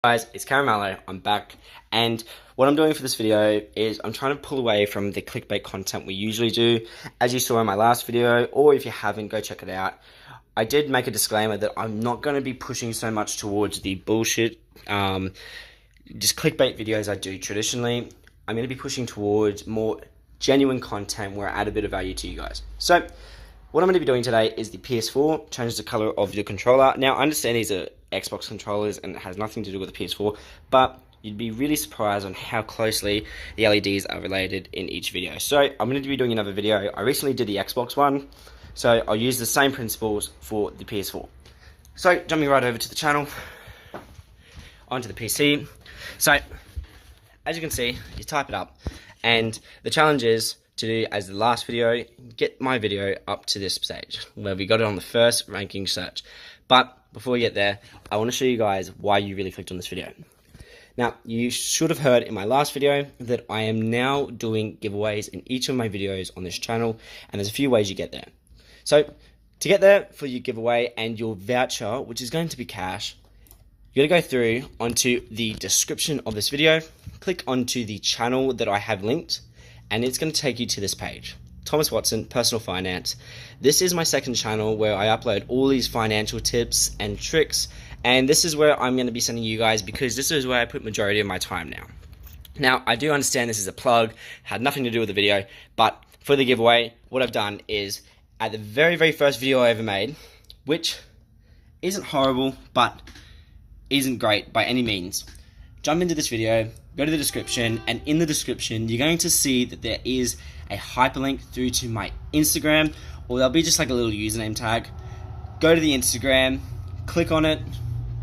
Guys, it's Caramello. I'm back, and what I'm doing for this video is I'm trying to pull away from the clickbait content we usually do, as you saw in my last video, or if you haven't, go check it out. I did make a disclaimer that I'm not going to be pushing so much towards the bullshit, just clickbait videos I do traditionally. I'm going to be pushing towards more genuine content where I add a bit of value to you guys. So, what I'm going to be doing today is the PS4 changes the color of your controller. Now, I understand these are Xbox controllers and it has nothing to do with the PS4, but you'd be really surprised on how closely the LEDs are related in each video. So, I'm going to be doing another video. I recently did the Xbox one, so I'll use the same principles for the PS4. So, jumping right over to the channel, onto the PC. So, as you can see, you type it up, and the challenge is to do as the last video, get my video up to this stage where we got it on the first ranking search. But before we get there, I want to show you guys why you really clicked on this video. Now, you should have heard in my last video that I am now doing giveaways in each of my videos on this channel, and there's a few ways you get there. So, to get there for your giveaway and your voucher, which is going to be cash, you're going to go through onto the description of this video, click onto the channel that I have linked, and it's going to take you to this page. Thomas Watson, Personal Finance. This is my second channel where I upload all these financial tips and tricks, and this is where I'm going to be sending you guys because this is where I put majority of my time now. Now, I do understand this is a plug, had nothing to do with the video, but for the giveaway, what I've done is at the very first video I ever made, which isn't horrible, but isn't great by any means. Jump into this video, go to the description, and in the description, you're going to see that there is a hyperlink through to my Instagram, or there'll be just like a little username tag. Go to the Instagram, click on it,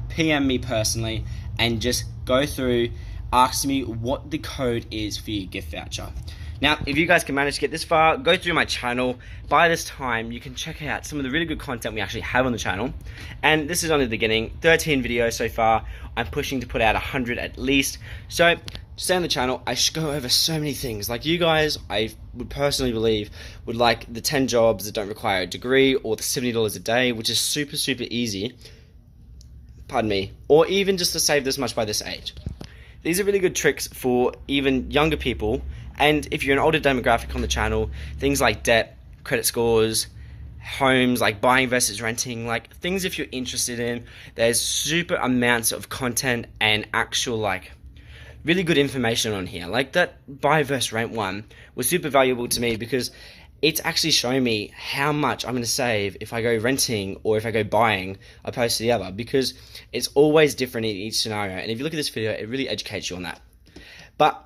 PM me personally, and just go through, ask me what the code is for your gift voucher. Now, if you guys can manage to get this far, go through my channel. By this time, you can check out some of the really good content we actually have on the channel. And this is only the beginning. 13 videos so far. I'm pushing to put out 100 at least. So, stay on the channel. I should go over so many things. Like you guys, I would personally believe, would like the 10 jobs that don't require a degree, or the $70 a day, which is super easy. Pardon me. Or even just to save this much by this age. These are really good tricks for even younger people. And if you're an older demographic on the channel, things like debt, credit scores, homes, like buying versus renting, like things if you're interested in, there's super amounts of content and actual like really good information on here. Like that buy versus rent one was super valuable to me because it's actually showing me how much I'm going to save if I go renting or if I go buying opposed to the other, because it's always different in each scenario. And if you look at this video, it really educates you on that. But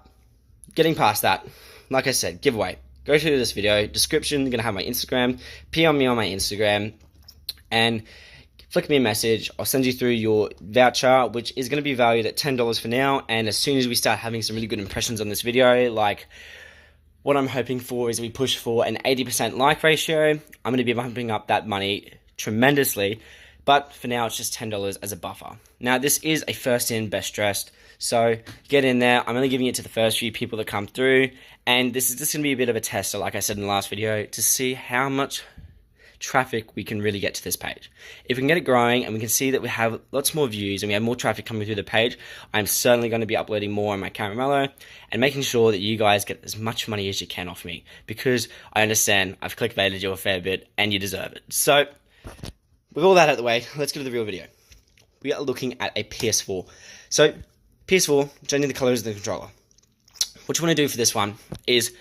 getting past that, like I said, giveaway. Go through this video, description, you're going to have my Instagram, PM me on my Instagram, and flick me a message. I'll send you through your voucher, which is going to be valued at $10 for now, and as soon as we start having some really good impressions on this video, like what I'm hoping for is we push for an 80% like ratio. I'm going to be bumping up that money tremendously, but for now it's just $10 as a buffer. Now this is a first in, best dressed, so get in there. I'm only giving it to the first few people that come through, and this is just going to be a bit of a tester, like I said in the last video, to see how much traffic we can really get to this page. If we can get it growing and we can see that we have lots more views and we have more traffic coming through the page, I'm certainly going to be uploading more on my Caramello and making sure that you guys get as much money as you can off me, because I understand I've clickbaited you a fair bit and you deserve it. So with all that out of the way, let's get to the real video. We are looking at a PS4. So PS4, changing the colors of the controller. What you want to do for this one is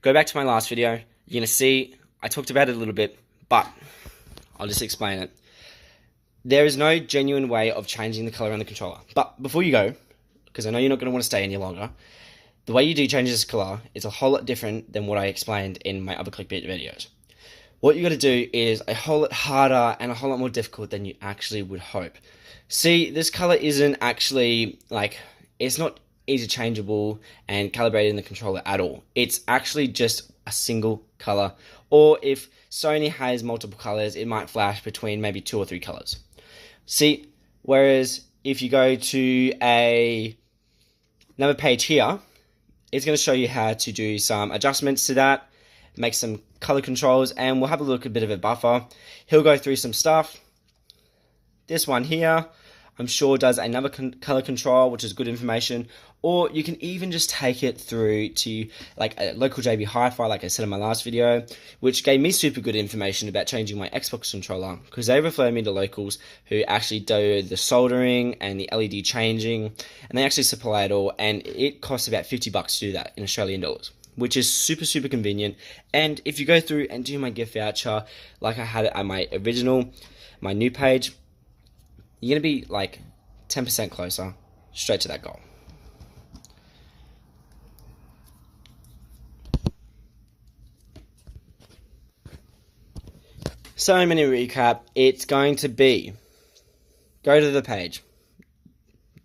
go back to my last video. You're going to see, I talked about it a little bit, but I'll just explain it. There is no genuine way of changing the color on the controller. But before you go, because I know you're not going to want to stay any longer, the way you do change this color is a whole lot different than what I explained in my other clickbait videos. What you got to do is a whole lot harder and a whole lot more difficult than you actually would hope. See, this color isn't actually like, it's not easy changeable and calibrated in the controller at all. It's actually just a single color, or if Sony has multiple colors, it might flash between maybe 2 or 3 colors. See, whereas if you go to another page here, it's going to show you how to do some adjustments to that, make some color controls, and we'll have a look at a bit of a buffer. He'll go through some stuff. This one here, I'm sure does another color control, which is good information. Or you can even just take it through to like a local JB Hi-Fi, like I said in my last video, which gave me super good information about changing my Xbox controller, because they refer me to locals who actually do the soldering and the LED changing, and they actually supply it all, and it costs about $50 to do that in Australian dollars, which is super, super convenient. And if you go through and do my gift voucher, like I had it on my new page, you're going to be like 10% closer straight to that goal. So mini recap, it's going to be, go to the page,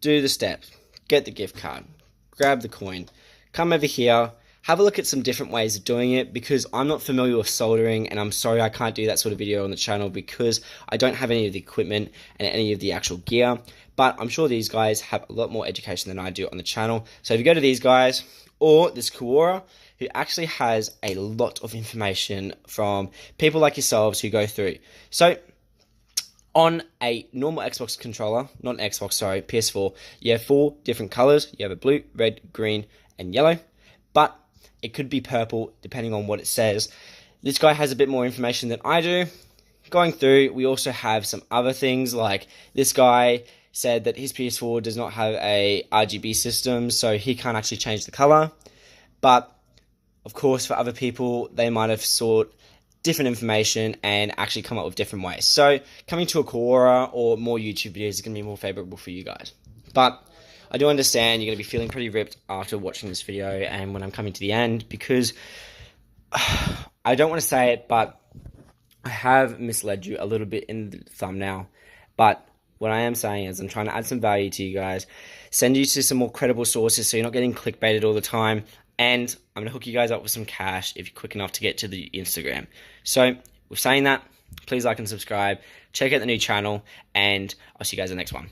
do the steps, get the gift card, grab the coin, come over here, have a look at some different ways of doing it, because I'm not familiar with soldering, and I'm sorry I can't do that sort of video on the channel because I don't have any of the equipment and any of the actual gear, but I'm sure these guys have a lot more education than I do on the channel. So if you go to these guys, or this Quora, who actually has a lot of information from people like yourselves who go through. So on a normal Xbox controller, not an Xbox, sorry, PS4, you have 4 different colors. You have a blue, red, green, and yellow, but it could be purple depending on what it says. This guy has a bit more information than I do. Going through, we also have some other things, like this guy said that his PS4 does not have a RGB system, so he can't actually change the color. But of course, for other people, they might have sought different information and actually come up with different ways. So coming to a Quora or more YouTube videos is going to be more favorable for you guys. But I do understand you're going to be feeling pretty ripped after watching this video and when I'm coming to the end, because I don't want to say it, but I have misled you a little bit in the thumbnail. But what I am saying is I'm trying to add some value to you guys, send you to some more credible sources so you're not getting clickbaited all the time, and I'm going to hook you guys up with some cash if you're quick enough to get to the Instagram. So with saying that, please like and subscribe, check out the new channel, and I'll see you guys in the next one.